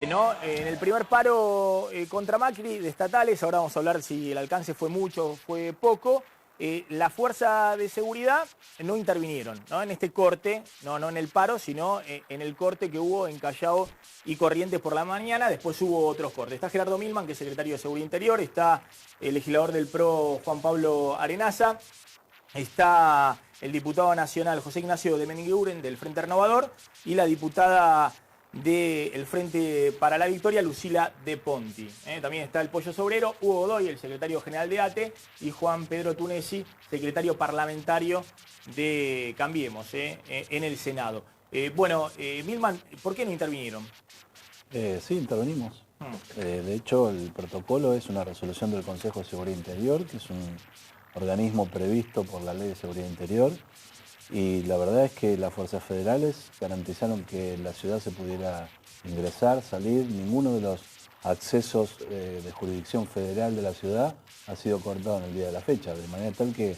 ¿No? En el primer paro contra Macri de estatales, ahora vamos a hablar si el alcance fue mucho o fue poco, la fuerza de seguridad no intervinieron, ¿no? En este corte, no en el paro, sino en el corte que hubo en Callao y Corrientes por la mañana. Después hubo otros cortes. Está Gerardo Milman, que es secretario de Seguridad Interior, está el legislador del PRO, Juan Pablo Arenaza, está el diputado nacional José Ignacio de Meniguren del Frente Renovador y la diputada del Frente para la Victoria, Lucila De Ponti. También está el Pollo Sobrero, Hugo Godoy, el secretario general de ATE, y Juan Pedro Tunesi, secretario parlamentario de Cambiemos, en el Senado. Milman, ¿por qué no intervinieron? Sí, intervenimos. De hecho, el protocolo es una resolución del Consejo de Seguridad Interior, que es un organismo previsto por la Ley de Seguridad Interior. Y la verdad es que las fuerzas federales garantizaron que la ciudad se pudiera ingresar, salir. Ninguno de los accesos de jurisdicción federal de la ciudad ha sido cortado en el día de la fecha, de manera tal que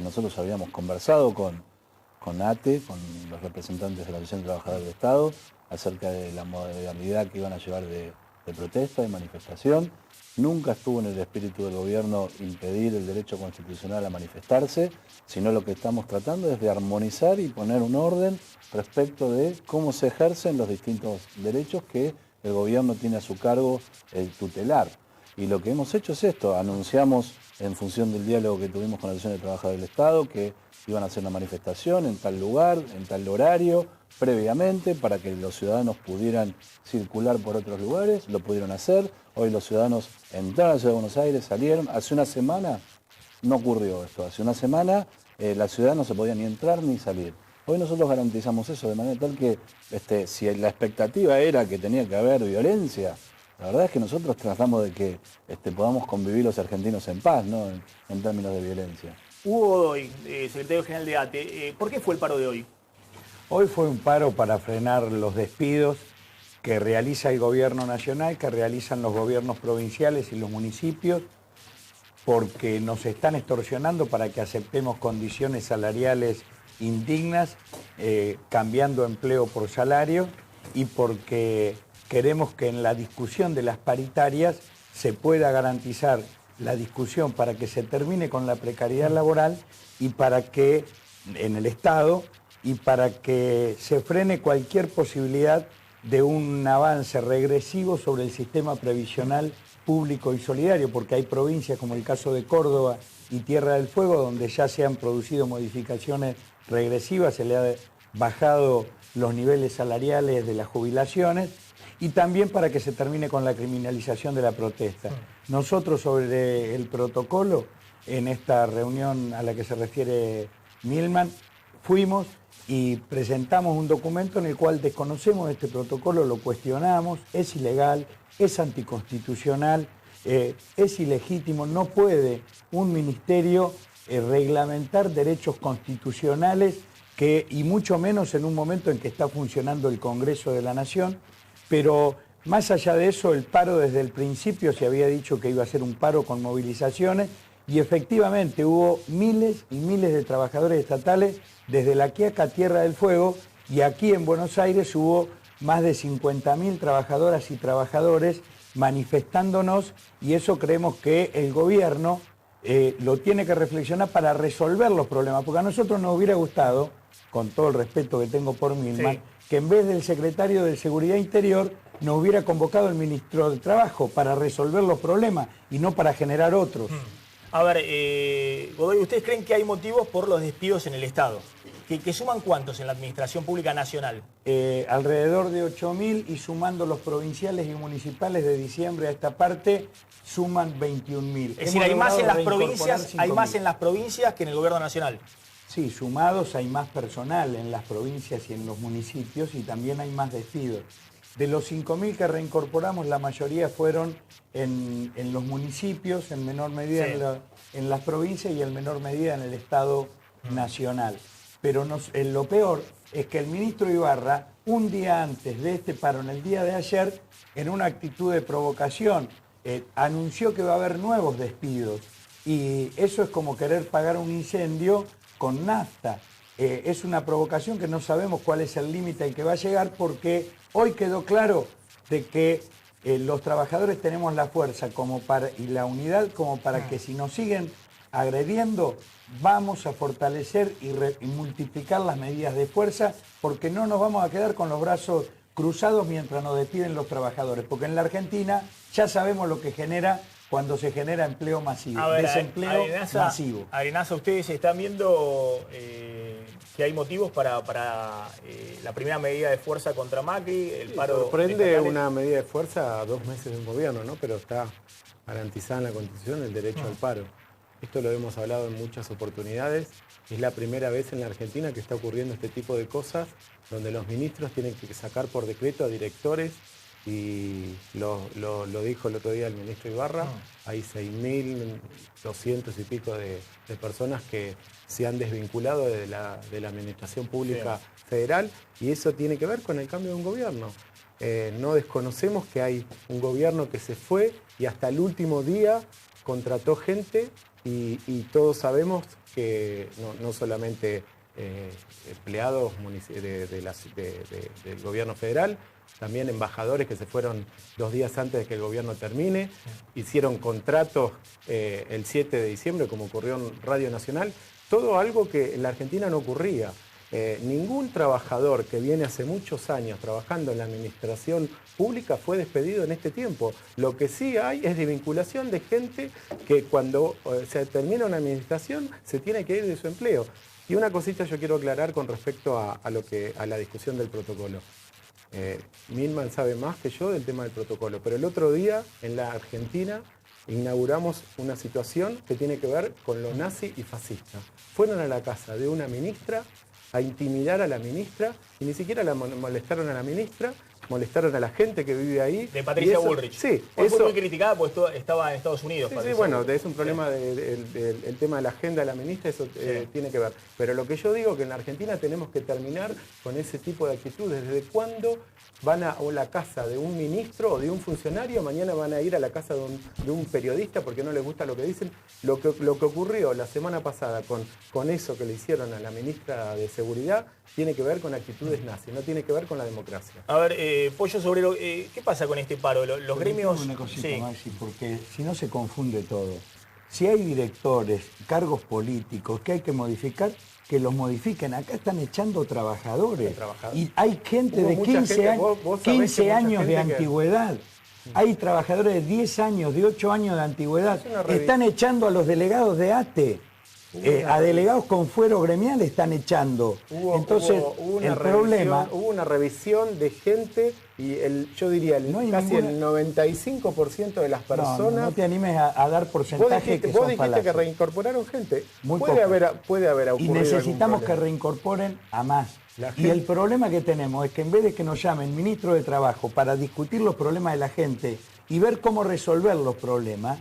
nosotros habíamos conversado con ATE, con los representantes de la Asociación de Trabajadores del Estado, acerca de la modalidad que iban a llevar de protesta, de manifestación. Nunca estuvo en el espíritu del gobierno impedir el derecho constitucional a manifestarse, sino lo que estamos tratando es de armonizar y poner un orden respecto de cómo se ejercen los distintos derechos que el gobierno tiene a su cargo tutelar. Y lo que hemos hecho es esto: anunciamos, en función del diálogo que tuvimos con la Asociación de Trabajadores del Estado, que iban a hacer una manifestación en tal lugar, en tal horario, previamente, para que los ciudadanos pudieran circular por otros lugares. Lo pudieron hacer. Hoy los ciudadanos entraron a la Ciudad de Buenos Aires, salieron. Hace una semana no ocurrió esto. Hace una semana la ciudad no se podía ni entrar ni salir. Hoy nosotros garantizamos eso, de manera tal que si la expectativa era que tenía que haber violencia, la verdad es que nosotros tratamos de que podamos convivir los argentinos en paz, ¿no? En términos de violencia. Hugo Godoy, secretario general de ATE, ¿por qué fue el paro de hoy? Hoy fue un paro para frenar los despidos que realiza el gobierno nacional, que realizan los gobiernos provinciales y los municipios, porque nos están extorsionando para que aceptemos condiciones salariales indignas, cambiando empleo por salario, y porque queremos que en la discusión de las paritarias se pueda garantizar la discusión para que se termine con la precariedad laboral y para que en el Estado y para que se frene cualquier posibilidad de un avance regresivo sobre el sistema previsional público y solidario, porque hay provincias como el caso de Córdoba y Tierra del Fuego donde ya se han producido modificaciones regresivas, se le ha bajado los niveles salariales de las jubilaciones, y también para que se termine con la criminalización de la protesta. Nosotros, sobre el protocolo, en esta reunión a la que se refiere Milman, fuimos y presentamos un documento en el cual desconocemos este protocolo, lo cuestionamos, es ilegal, es anticonstitucional, es ilegítimo. No puede un ministerio reglamentar derechos constitucionales y mucho menos en un momento en que está funcionando el Congreso de la Nación. Pero más allá de eso, el paro desde el principio se había dicho que iba a ser un paro con movilizaciones, y efectivamente hubo miles y miles de trabajadores estatales desde La Quiaca a Tierra del Fuego, y aquí en Buenos Aires hubo más de 50.000 trabajadoras y trabajadores manifestándonos, y eso creemos que el gobierno lo tiene que reflexionar para resolver los problemas, porque a nosotros nos hubiera gustado, con todo el respeto que tengo por Milman, que en vez del secretario de Seguridad Interior nos hubiera convocado el ministro de Trabajo para resolver los problemas y no para generar otros. A ver, Godoy, ¿ustedes creen que hay motivos por los despidos en el Estado? ¿Que suman cuántos en la Administración Pública Nacional? Alrededor de 8.000, y sumando los provinciales y municipales de diciembre a esta parte, suman 21.000. Es decir, hay más en las provincias que en el Gobierno Nacional. Sí, sumados hay más personal en las provincias y en los municipios, y también hay más despidos. De los 5.000 que reincorporamos, la mayoría fueron en los municipios, en menor medida en las provincias y en menor medida en el Estado nacional. Pero lo peor es que el ministro Ibarra, un día antes de este paro, en el día de ayer, en una actitud de provocación, anunció que va a haber nuevos despidos. Y eso es como querer pagar un incendio con nafta. Es una provocación que no sabemos cuál es el límite al que va a llegar, porque hoy quedó claro de que los trabajadores tenemos la fuerza y la unidad como para que si nos siguen agrediendo, vamos a fortalecer y multiplicar las medidas de fuerza, porque no nos vamos a quedar con los brazos cruzados mientras nos despiden los trabajadores, porque en la Argentina ya sabemos lo que genera cuando se genera empleo masivo, desempleo masivo. Arenaza, ustedes están viendo que hay motivos para la primera medida de fuerza contra Macri, el paro. Sorprende una medida de fuerza a 2 meses de un gobierno, ¿no? Pero está garantizada en la Constitución el derecho al paro. Esto lo hemos hablado en muchas oportunidades. Es la primera vez en la Argentina que está ocurriendo este tipo de cosas, donde los ministros tienen que sacar por decreto a directores, y lo dijo el otro día el ministro Ibarra, hay 6.200 y pico de personas que se han desvinculado de la administración pública federal, y eso tiene que ver con el cambio de un gobierno. No desconocemos que hay un gobierno que se fue y hasta el último día contrató gente, y todos sabemos que no solamente empleados del gobierno federal, también embajadores que se fueron 2 días antes de que el gobierno termine, hicieron contratos el 7 de diciembre, como ocurrió en Radio Nacional, todo algo que en la Argentina no ocurría. Ningún trabajador que viene hace muchos años trabajando en la administración pública fue despedido en este tiempo. Lo que sí hay es desvinculación de gente que cuando se termina una administración se tiene que ir de su empleo. Y una cosita yo quiero aclarar con respecto a la discusión del protocolo. Milman sabe más que yo del tema del protocolo, pero el otro día en la Argentina inauguramos una situación que tiene que ver con lo nazi y fascista. Fueron a la casa de una ministra a intimidar a la ministra, y ni siquiera la molestaron a la ministra, molestaron a la gente que vive ahí. De Patricia Bullrich. Sí. Fue muy criticada porque estaba en Estados Unidos. Sí, bueno, es un problema del tema de la agenda de la ministra, eso tiene que ver. Pero lo que yo digo es que en la Argentina tenemos que terminar con ese tipo de actitudes. ¿Desde cuándo van a la casa de un ministro o de un funcionario, mañana van a ir a la casa de un periodista porque no les gusta lo que dicen? Lo que ocurrió la semana pasada con eso que le hicieron a la ministra de Seguridad tiene que ver con actitudes nazis, no tiene que ver con la democracia. A ver, Pollo Sobrero, ¿qué pasa con este paro? Los gremios... Una cosita, Maxi, porque si no se confunde todo. Si hay directores, cargos políticos que hay que modificar, que los modifiquen. Acá están echando trabajadores. Y hay gente de 15 años de antigüedad. Hay trabajadores de 10 años, de 8 años de antigüedad. Están echando a los delegados de ATE. A delegados con fuero gremial están echando. Entonces, el problema... Hubo una revisión de gente y yo diría casi el 95% de las personas... No te animes a dar porcentaje que son Vos dijiste falaces. que reincorporaron gente. Puede haber ocurrido. Y necesitamos que reincorporen a más. Y el problema que tenemos es que en vez de que nos llamen ministro de Trabajo para discutir los problemas de la gente y ver cómo resolver los problemas,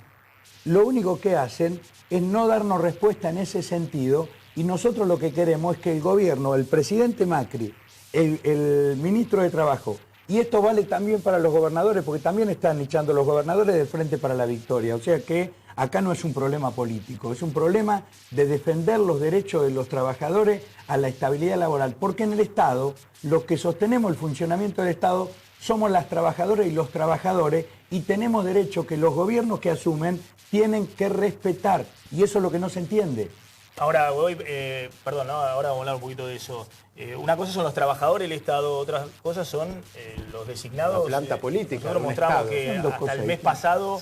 lo único que hacen es no darnos respuesta en ese sentido, y nosotros lo que queremos es que el gobierno, el presidente Macri, el ministro de Trabajo, y esto vale también para los gobernadores, porque también están echando los gobernadores del Frente para la Victoria, o sea que acá no es un problema político, es un problema de defender los derechos de los trabajadores a la estabilidad laboral, porque en el Estado, los que sostenemos el funcionamiento del Estado, somos las trabajadoras y los trabajadores, y tenemos derecho que los gobiernos que asumen tienen que respetar, y eso es lo que no se entiende. Ahora, ahora vamos a hablar un poquito de eso. Una cosa son los trabajadores del Estado, otras cosas son los designados. La planta política. Nosotros mostramos que hasta el mes pasado,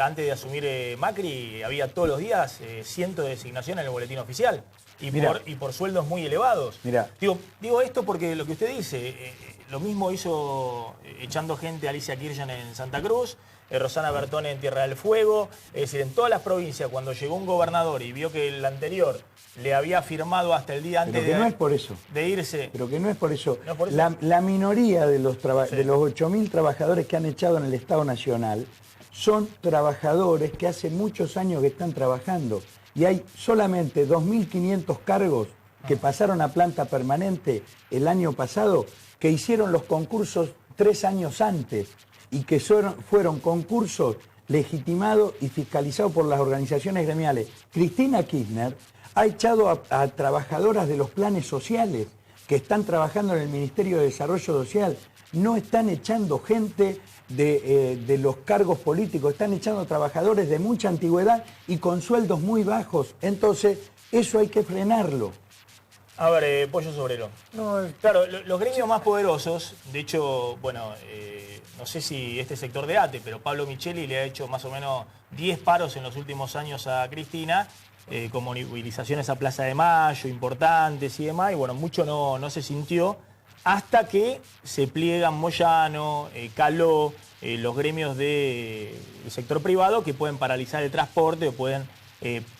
antes de asumir Macri, había todos los días cientos de designaciones en el boletín oficial. Y por sueldos muy elevados. Digo esto porque lo que usted dice, lo mismo hizo echando gente Alicia Kirchner en Santa Cruz, Rosana Bertone en Tierra del Fuego. Es decir, en todas las provincias, cuando llegó un gobernador y vio que el anterior le había firmado hasta el día antes no es por eso. de irse. Pero que no es por eso. ¿No es por eso? La minoría de los 8.000 trabajadores que han echado en el Estado Nacional son trabajadores que hace muchos años que están trabajando. Y hay solamente 2.500 cargos que pasaron a planta permanente el año pasado, que hicieron los concursos 3 años antes y que fueron concursos legitimados y fiscalizados por las organizaciones gremiales. Cristina Kirchner ha echado a trabajadoras de los planes sociales que están trabajando en el Ministerio de Desarrollo Social. no están echando gente de los cargos políticos, están echando trabajadores de mucha antigüedad y con sueldos muy bajos. Entonces, eso hay que frenarlo. A ver, Pollo Sobrero. No, Claro, los gremios más poderosos, de hecho, bueno, no sé si este sector de ATE, pero Pablo Micheli le ha hecho más o menos 10 paros en los últimos años a Cristina, con movilizaciones a Plaza de Mayo, importantes y demás, y bueno, mucho no se sintió, hasta que se pliegan Moyano, Caló, los gremios del sector privado que pueden paralizar el transporte o pueden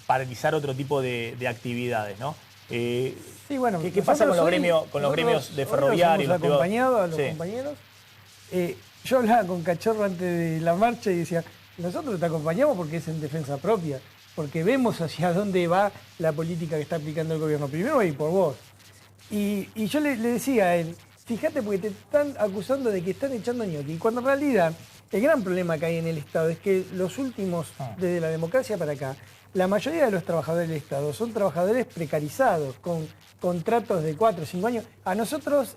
paralizar otro tipo de actividades, ¿no? sí, bueno, ¿Qué pasa con los gremios de ferroviarios? Hemos acompañado a los Sí. compañeros. Yo hablaba con Cachorro antes de la marcha y decía, nosotros te acompañamos porque es en defensa propia, porque vemos hacia dónde va la política que está aplicando el gobierno. Primero va a ir por vos. Y yo le decía a él, fíjate porque te están acusando de que están echando ñoqui, cuando en realidad el gran problema que hay en el Estado es que los últimos, desde la democracia para acá, la mayoría de los trabajadores del Estado son trabajadores precarizados, con contratos de 4 o 5 años. A nosotros,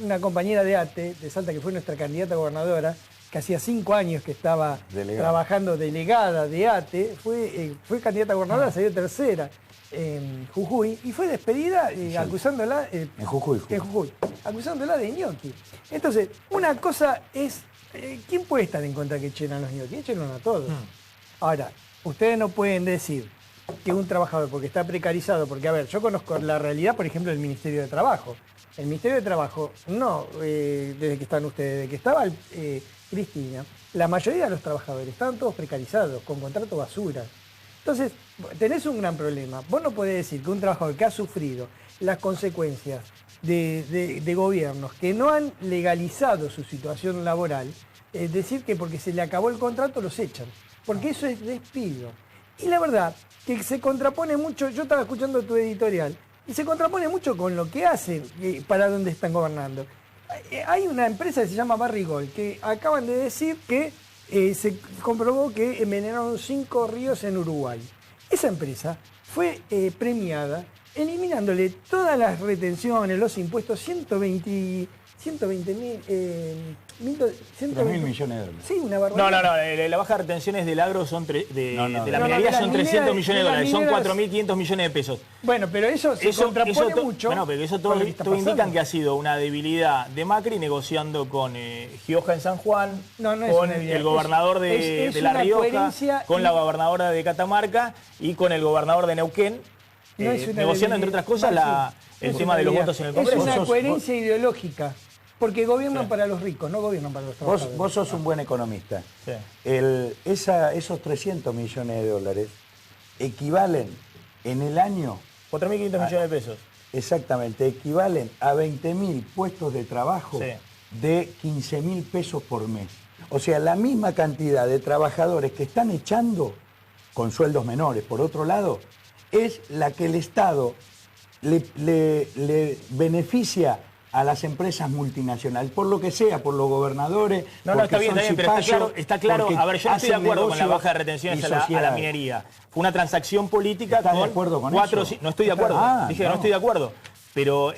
una compañera de ATE, de Salta, que fue nuestra candidata a gobernadora, que hacía 5 años que estaba trabajando delegada de ATE, fue candidata a gobernadora, salió tercera en Jujuy, y fue despedida acusándola... En Jujuy. En Jujuy, acusándola de ñoqui. Entonces, una cosa es... ¿quién puede estar en contra que echen a los ñoquis? Échenlos a todos. Ahora, ustedes no pueden decir que un trabajador, porque está precarizado, porque, a ver, yo conozco la realidad, por ejemplo, del Ministerio de Trabajo. El Ministerio de Trabajo, no desde que están ustedes, desde que estaba Cristina, la mayoría de los trabajadores estaban todos precarizados, con contrato basura. Entonces, tenés un gran problema. Vos no podés decir que un trabajador que ha sufrido las consecuencias de gobiernos que no han legalizado su situación laboral, decir que porque se le acabó el contrato los echan, porque eso es despido. Y la verdad que se contrapone mucho, yo estaba escuchando tu editorial, y se contrapone mucho con lo que hacen, para dónde están gobernando. Hay una empresa que se llama Barrigol, que acaban de decir que se comprobó que envenenaron 5 ríos en Uruguay. Esa empresa fue premiada eliminándole todas las retenciones, los impuestos, 120 mil 3.000 millones de dólares. Sí, una barbaridad. No, la baja de retenciones del agro son de la minería de la son minera, 300 millones de dólares, son mineras. 4.500 millones de pesos. Bueno, pero eso se contrapone mucho. Bueno, pero eso con lo que está todo indican pasando. que ha sido una debilidad de Macri negociando con Gioja en San Juan, No es con una debilidad. el gobernador Es de La una Rioja, coherencia con la gobernadora de Catamarca y con el gobernador de Neuquén, No es una negociando, entre debilidad. otras cosas, el Es tema una de los debilidad. votos en el Es Congreso. una Vos sos- coherencia ideológica, porque gobiernan para los ricos, no gobiernan para los trabajadores. Vos sos un buen economista. Sí. Esos 300 millones de dólares equivalen en el año, 4.500 millones de pesos. exactamente, equivalen a 20.000 puestos de trabajo Sí. de 15.000 pesos por mes. O sea, la misma cantidad de trabajadores que están echando con sueldos menores, por otro lado, es la que el Estado le beneficia a las empresas multinacionales, por lo que sea, por los gobernadores. No, porque está bien, son pero cipayos, está claro. porque A ver, yo no estoy de hacen acuerdo con la negocios baja de retenciones y a la sociedades. minería. Fue una transacción política ¿Estás con de acuerdo con 4 eso? No estoy de acuerdo. Ah, Dije que no no. estoy de acuerdo. Pero,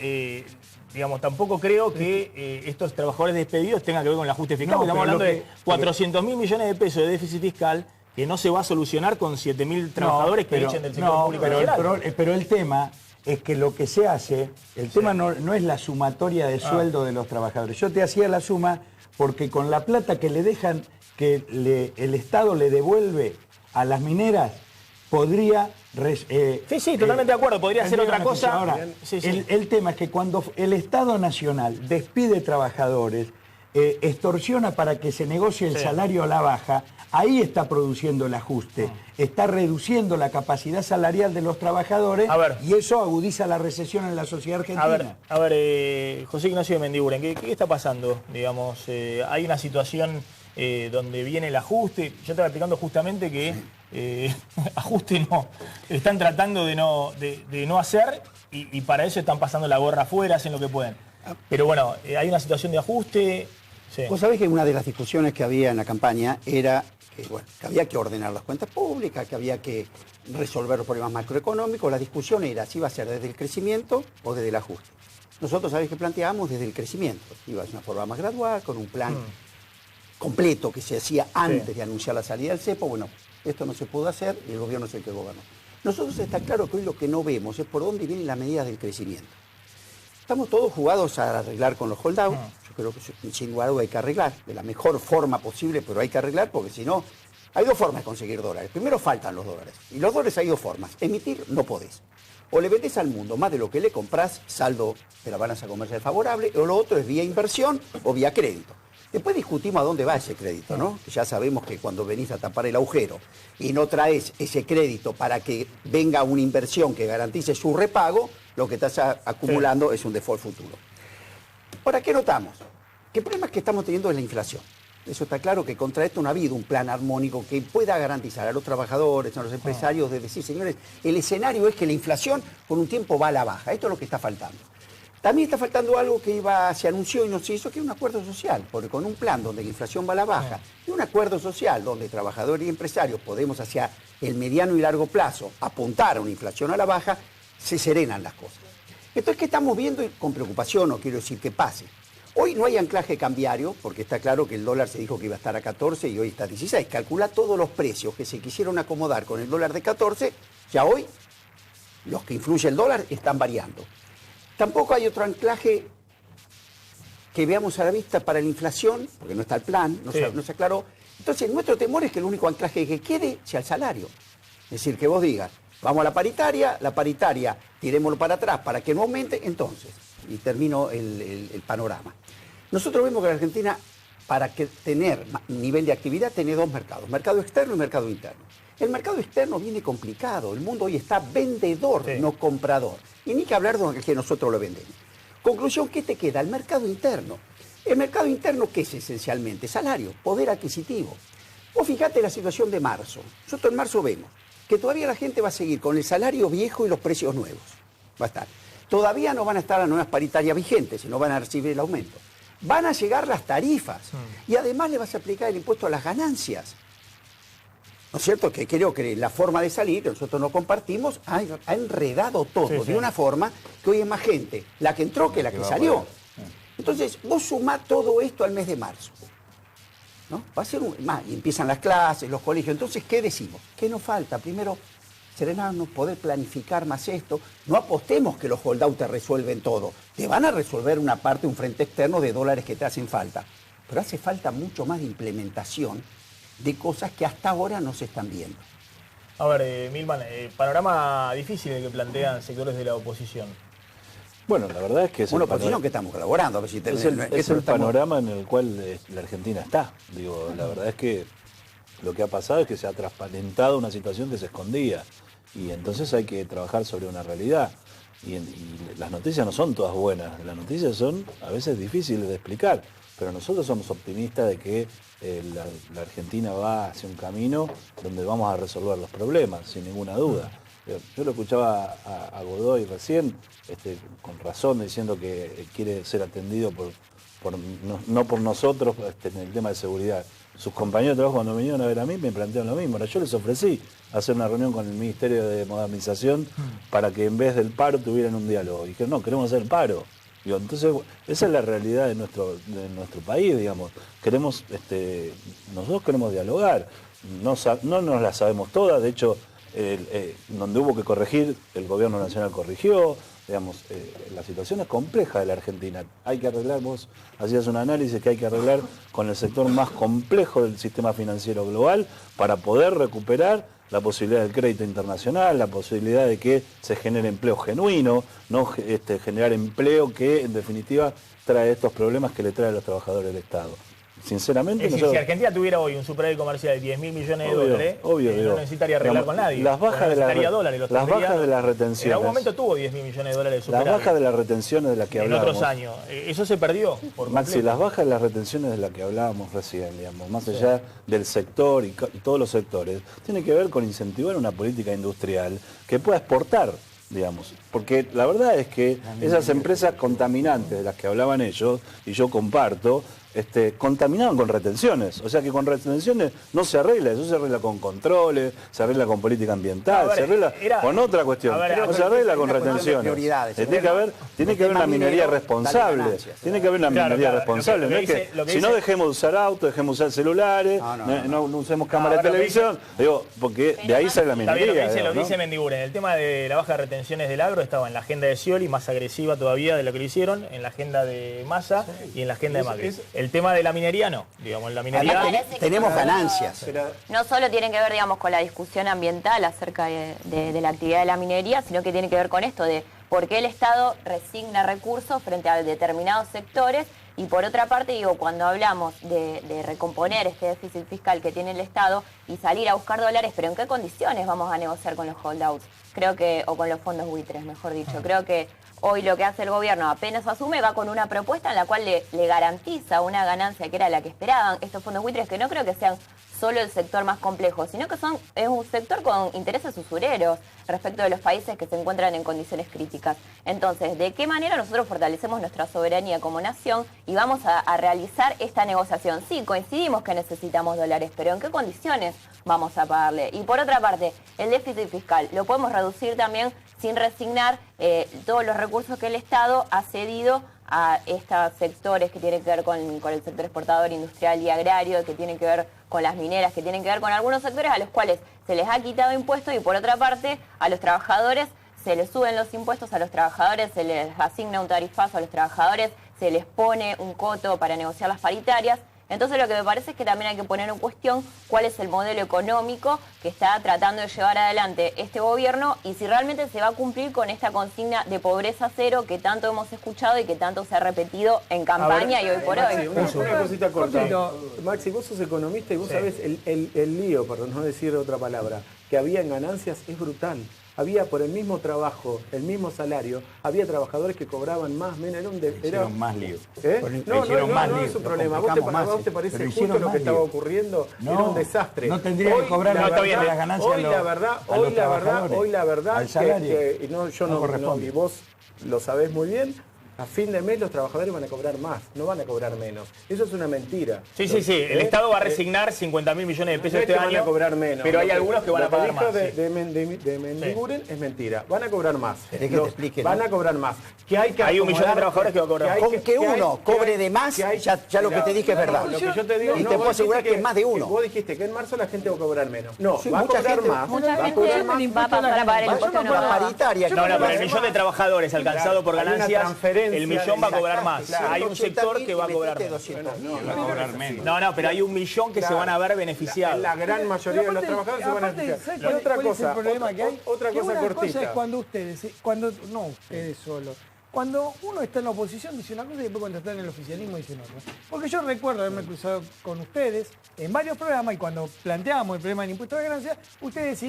digamos, tampoco creo que estos trabajadores despedidos tengan que ver con el ajuste fiscal. No, Estamos pero hablando lo de que- 400.000 millones de pesos de déficit fiscal que no se va a solucionar con 7.000 trabajadores que echen del sector público nacional. pero el tema es que lo que se hace, el tema no es la sumatoria de sueldo de los trabajadores. Yo te hacía la suma porque con la plata que le dejan, el Estado le devuelve a las mineras, podría... Sí, totalmente de acuerdo. Podría hacer otra cosa. Ahora, Sí, sí. el tema es que cuando el Estado Nacional despide trabajadores, extorsiona para que se negocie el Sí. salario a la baja, ahí está produciendo el ajuste. Está reduciendo la capacidad salarial de los trabajadores A ver. y eso agudiza la recesión en la sociedad argentina. A ver, José Ignacio de Mendiguren, ¿qué está pasando? Digamos, hay una situación donde viene el ajuste. Yo estaba explicando justamente que ajuste no. Están tratando de no hacer y para eso están pasando la gorra afuera, hacen lo que pueden. Pero bueno, hay una situación de ajuste. Sí. Vos sabés que una de las discusiones que había en la campaña era que había que ordenar las cuentas públicas, que había que resolver los problemas macroeconómicos. La discusión era si iba a ser desde el crecimiento o desde el ajuste. Nosotros, ¿sabés qué planteábamos? Desde el crecimiento. Iba a ser una forma más gradual, con un plan completo que se hacía antes de anunciar la salida del cepo. Bueno, esto no se pudo hacer y el gobierno es el que gobernó. Nosotros está claro que hoy lo que no vemos es por dónde vienen las medidas del crecimiento. Estamos todos jugados a arreglar con los holdouts. Yo creo que sin lugar a dudas hay que arreglar de la mejor forma posible, pero hay que arreglar porque si no, hay dos formas de conseguir dólares. Primero faltan los dólares. Y los dólares hay dos formas. Emitir no podés. O le vendés al mundo más de lo que le comprás, saldo de la balanza comercial favorable, o lo otro es vía inversión o vía crédito. Después discutimos a dónde va ese crédito, ¿no? Ya sabemos que cuando venís a tapar el agujero y no traes ese crédito para que venga una inversión que garantice su repago, lo que estás acumulando es un default futuro. Ahora, ¿qué notamos? Que el problema que estamos teniendo es la inflación. Eso está claro que contra esto no ha habido un plan armónico que pueda garantizar a los trabajadores, a los empresarios, de decir, señores, el escenario es que la inflación por un tiempo va a la baja. Esto es lo que está faltando. También está faltando algo que se anunció y no se hizo, que es un acuerdo social, porque con un plan donde la inflación va a la baja y un acuerdo social donde trabajadores y empresarios podemos hacia el mediano y largo plazo apuntar a una inflación a la baja, se serenan las cosas. Entonces, ¿qué estamos viendo? Y con preocupación, no quiero decir que pase. Hoy no hay anclaje cambiario, porque está claro que el dólar se dijo que iba a estar a 14 y hoy está a 16. Calcula todos los precios que se quisieron acomodar con el dólar de 14, ya hoy los que influye el dólar están variando. Tampoco hay otro anclaje que veamos a la vista para la inflación, porque no está el plan, no se aclaró. Entonces, nuestro temor es que el único anclaje que quede sea el salario. Es decir, que vos digas, vamos a la paritaria, tirémoslo para atrás para que no aumente, entonces, y termino el panorama. Nosotros vemos que en Argentina, para tener nivel de actividad, tiene dos mercados, mercado externo y mercado interno. El mercado externo viene complicado, el mundo hoy está vendedor, no comprador. Y ni que hablar de que nosotros lo vendemos. Conclusión, ¿qué te queda? El mercado interno. El mercado interno, ¿qué es esencialmente? Salario, poder adquisitivo. Vos fijate la situación de marzo. Nosotros en marzo vemos que todavía la gente va a seguir con el salario viejo y los precios nuevos. Va a estar. Todavía no van a estar las nuevas paritarias vigentes, sino van a recibir el aumento. Van a llegar las tarifas y además le vas a aplicar el impuesto a las ganancias. ¿No es cierto? Que creo que la forma de salir, que nosotros no compartimos, ha enredado todo de una forma que hoy es más gente la que entró que la que salió. Entonces, vos sumás todo esto al mes de marzo. ¿No? Va a ser y empiezan las clases, los colegios. Entonces, ¿qué decimos? ¿Qué nos falta? Primero, serenarnos, poder planificar más esto. No apostemos que los holdouts te resuelven todo. Te van a resolver una parte, un frente externo de dólares que te hacen falta. Pero hace falta mucho más de implementación de cosas que hasta ahora no se están viendo. A ver, Milman, panorama difícil el que plantean sectores de la oposición. Bueno, la verdad es que es una oposición que estamos colaborando. A ver si es el panorama en el cual la Argentina está. Digo, la verdad es que lo que ha pasado es que se ha transparentado una situación que se escondía. Y entonces hay que trabajar sobre una realidad. Y las noticias no son todas buenas. Las noticias son a veces difíciles de explicar. Pero nosotros somos optimistas de que la Argentina va hacia un camino donde vamos a resolver los problemas, sin ninguna duda. Yo lo escuchaba a Godoy recién, con razón, diciendo que quiere ser atendido no por nosotros en el tema de seguridad. Sus compañeros de trabajo cuando vinieron a ver a mí me plantearon lo mismo. Ahora, yo les ofrecí hacer una reunión con el Ministerio de Modernización para que en vez del paro tuvieran un diálogo. Y dijeron, no, queremos hacer paro. Entonces, esa es la realidad de nuestro país, digamos. Nosotros queremos dialogar. No nos la sabemos todas, de hecho, donde hubo que corregir, el gobierno nacional corrigió. Digamos, la situación es compleja de la Argentina. Hay que arreglar, vos hacías un análisis que hay que arreglar con el sector más complejo del sistema financiero global para poder recuperar la posibilidad del crédito internacional, la posibilidad de que se genere empleo genuino, no generar empleo que en definitiva trae estos problemas que le trae a los trabajadores del Estado. Sinceramente, es decir, si Argentina tuviera hoy un superávit comercial de 10.000 millones de dólares, no necesitaría arreglar con nadie. Las bajas de las retenciones. En algún momento tuvo 10.000 millones de dólares de superávit. Las bajas de las retenciones de las que hablábamos. En otros años. Eso se perdió por Maxi, las bajas de las retenciones de las que hablábamos recién, digamos, más allá del sector y todos los sectores, tiene que ver con incentivar una política industrial que pueda exportar. Digamos, porque la verdad es que esas empresas contaminantes de las que hablaban ellos, y yo comparto, contaminaban con retenciones. O sea que con retenciones no se arregla, eso se arregla con controles, se arregla con política ambiental, se arregla con otra cuestión. No se arregla con retenciones. Tiene que haber una minería responsable. Tiene que haber una minería responsable. No es que, si no, dejemos de usar autos, dejemos de usar celulares, no usemos cámaras de televisión, digo, porque de ahí sale la minería. Lo dice Mendiguren. El tema de la baja de retenciones del agro estaba en la agenda de Scioli, más agresiva todavía de lo que lo hicieron, en la agenda de Massa y en la agenda de Macri. El tema de la minería no, digamos, la minería... Tenemos ganancias. No solo tienen que ver, digamos, con la discusión ambiental acerca de la actividad de la minería, sino que tiene que ver con esto de por qué el Estado resigna recursos frente a determinados sectores. Y por otra parte, digo, cuando hablamos de recomponer este déficit fiscal que tiene el Estado y salir a buscar dólares, pero ¿en qué condiciones vamos a negociar con los holdouts? Creo que, o con los fondos buitres, mejor dicho. Creo que hoy lo que hace el gobierno apenas asume, va con una propuesta en la cual le garantiza una ganancia que era la que esperaban estos fondos buitres, que no creo que sean solo el sector más complejo, sino que es un sector con intereses usureros respecto de los países que se encuentran en condiciones críticas. Entonces, ¿de qué manera nosotros fortalecemos nuestra soberanía como nación y vamos a realizar esta negociación? Sí, coincidimos que necesitamos dólares, pero ¿en qué condiciones vamos a pagarle? Y por otra parte, el déficit fiscal lo podemos reducir también sin resignar todos los recursos que el Estado ha cedido a estos sectores que tienen que ver con el sector exportador, industrial y agrario, que tienen que ver con las mineras, que tienen que ver con algunos sectores a los cuales se les ha quitado impuestos y por otra parte a los trabajadores se les suben los impuestos, a los trabajadores se les asigna un tarifazo, a los trabajadores se les pone un coto para negociar las paritarias. Entonces lo que me parece es que también hay que poner en cuestión cuál es el modelo económico que está tratando de llevar adelante este gobierno y si realmente se va a cumplir con esta consigna de pobreza cero que tanto hemos escuchado y que tanto se ha repetido en campaña y hoy por hoy. Una cosita corta. Maxi, vos sos economista y vos sabés el lío, por no decir otra palabra, que había en ganancias es brutal. Había por el mismo trabajo, el mismo salario, había trabajadores que cobraban más, menos, Hicieron más lío. No es un problema. ¿A vos te parece justo lo que estaba ocurriendo? No, era un desastre. No tendría que cobrar las ganancias hoy la verdad que y vos lo sabés muy bien. A fin de mes los trabajadores van a cobrar más, no van a cobrar menos. Eso es una mentira. Sí. El Estado va a resignar 50.000 millones de pesos este año. Van a cobrar menos. Pero hay algunos que van a pagar más. Lo que dijo de Mendiguren es mentira. Van a cobrar más. Van a cobrar más. Hay 1 millón de trabajadores que va a cobrar. Con que uno cobre de más, ya lo que te dije es verdad. Lo que yo te digo, y te puedo asegurar que es más de uno. Vos dijiste que en marzo la gente va a cobrar menos. No, va a cobrar más. Mucha gente va a pasar a pagar el impuesto de paritaria. No, pero el millón de trabajadores alcanzado por ganancias, el millón va a cobrar más. Hay un sector que va a cobrar menos. No, pero hay 1 millón que se van a ver beneficiados. La gran mayoría de los trabajadores se van a beneficiar. Y otra cosa, otra cosa cortita. Una cosa es cuando ustedes solos. Cuando uno está en la oposición dice una cosa y después cuando está en el oficialismo dice otra. Porque yo recuerdo haberme cruzado con ustedes en varios programas y cuando planteábamos el problema del impuesto de ganancias, ustedes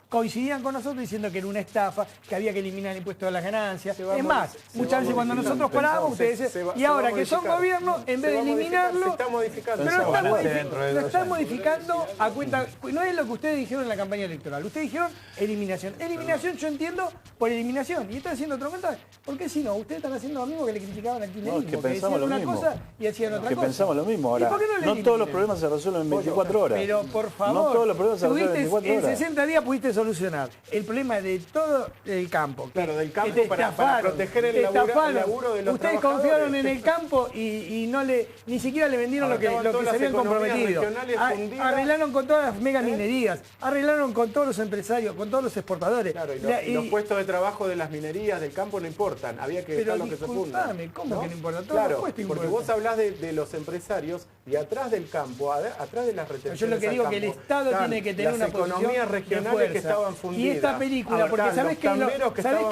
coincidían con nosotros diciendo que era una estafa, que había que eliminar el impuesto de las ganancias. Es más, muchas veces cuando nosotros parábamos, ustedes decían, y ahora que son gobierno, en vez de eliminarlo, se está modificando. Pero lo están modificando a cuenta, no es lo que ustedes dijeron en la campaña electoral. Ustedes dijeron eliminación. Eliminación yo entiendo por eliminación. Y estoy haciendo otro comentario. ¿Por qué si no? Ustedes están haciendo lo mismo que le criticaban al kirchnerismo. No, es que pensamos lo mismo. Cosa y hacían otra cosa. Pensamos lo mismo. Ahora, no todos los problemas se resuelven en 24 horas. Pero por favor, no todos los problemas se resuelven en 24 horas. En 60 días pudiste solucionar el problema de todo el campo. Claro, del campo para proteger el laburo de los ustedes confiaron en el campo y ni siquiera le vendieron lo que se habían comprometido. Arreglaron con todas las mega minerías, arreglaron con todos los empresarios, con todos los exportadores. Claro, y los puestos de trabajo de las minerías del campo no importan, había que dejar lo que se funda. ¿Cómo que no importa? Claro, porque vos hablás de los empresarios y atrás del campo, atrás de las retenciones. Yo lo que digo es que el Estado tiene que tener una posición de economías regionales que estaban fundidas. Y esta película, porque ¿sabés qué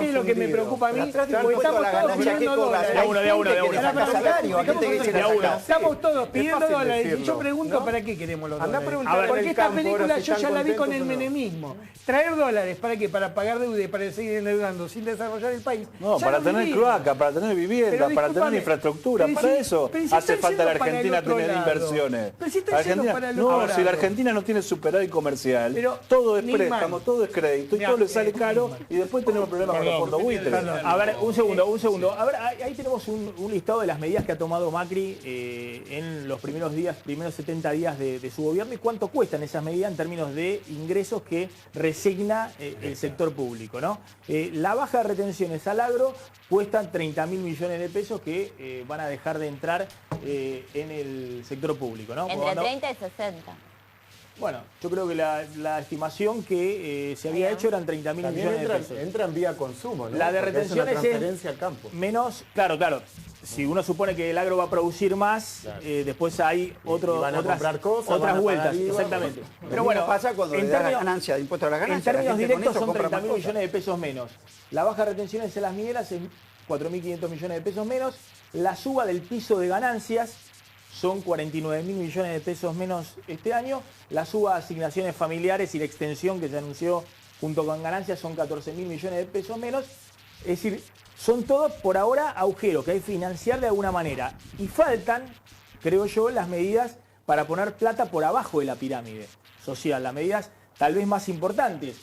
es lo que me preocupa a mí? Estamos todos pidiendo dólares. Estamos todos pidiendo dólares. Y yo pregunto, ¿para qué queremos los dólares? Porque esta película yo ya la vi con el menemismo. Traer dólares, ¿para qué? Para pagar deuda y para seguir endeudando sin desarrollar el país. No, para tener cloaca, para tener vivienda, para tener infraestructura. Para eso hace falta la Argentina tener inversiones. Argentina, si la Argentina no tiene superávit comercial, todo es préstamo, todo es crédito y todo le sale caro y después tenemos problemas con los fondos buitres. A ver, un segundo. A ver, ahí tenemos un listado de las medidas que ha tomado Macri en los primeros 70 días de su gobierno y cuánto cuestan esas medidas en términos de ingresos que resigna el sector público, ¿no? La baja de retenciones al agro cuestan 30.000 millones de pesos que van a dejar de entrar en el sector público, ¿no? Entre 30 y 60. Bueno, yo creo que la estimación que se había hecho eran 30.000 millones de pesos. Entran vía consumo, ¿no? La de Porque retenciones es una transferencia al campo. menos, claro. Si uno supone que el agro va a producir más, Claro. Después hay van a comprar cosas, van otras a vueltas, pagar IVA. exactamente. Pero bueno, pasa cuando le da la ganancia de impuesto a la en ganancia. la términos gente con directos eso son compra más 30.000 cosas. millones de pesos menos. La baja de retenciones en las mineras es 4.500 millones de pesos menos. La suba del piso de ganancias son 49.000 millones de pesos menos este año. La suba de asignaciones familiares y la extensión que se anunció junto con ganancias son 14.000 millones de pesos menos. Es decir, son todos por ahora agujeros que hay que financiar de alguna manera. Y faltan, creo yo, las medidas para poner plata por abajo de la pirámide social. Las medidas tal vez más importantes.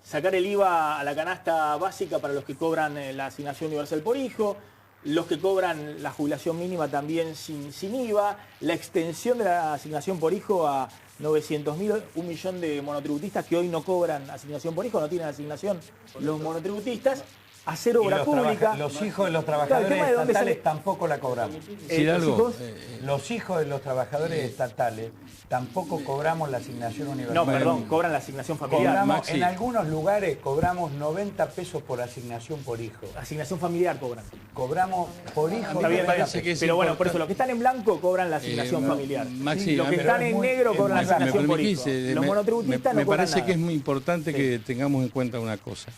Sacar el IVA a la canasta básica para los que cobran la asignación universal por hijo. Los que cobran la jubilación mínima también sin IVA, la extensión de la asignación por hijo a 900.000, 1 millón de monotributistas que hoy no cobran asignación por hijo, no tienen asignación los monotributistas, hacer obra pública. Los hijos de los Claro, el trabajadores tema de dónde estatales sale- tampoco la cobramos. Decir los algo, hijos- Los hijos de los trabajadores estatales tampoco cobramos la asignación universal. No, perdón, cobran la asignación familiar. Cobramos, Maxi. en algunos lugares cobramos 90 pesos por asignación por hijo. Asignación familiar cobran. Cobramos por hijo. Está bien, 90 parece pesos. que es pero bueno, por importante. eso los que están en blanco cobran la asignación familiar. Maxi, los que pero están es en muy- negro es cobran la muy- asignación por hijo. permitís, Los monotributistas me no cobran parece nada. que es muy importante que tengamos en cuenta una cosa.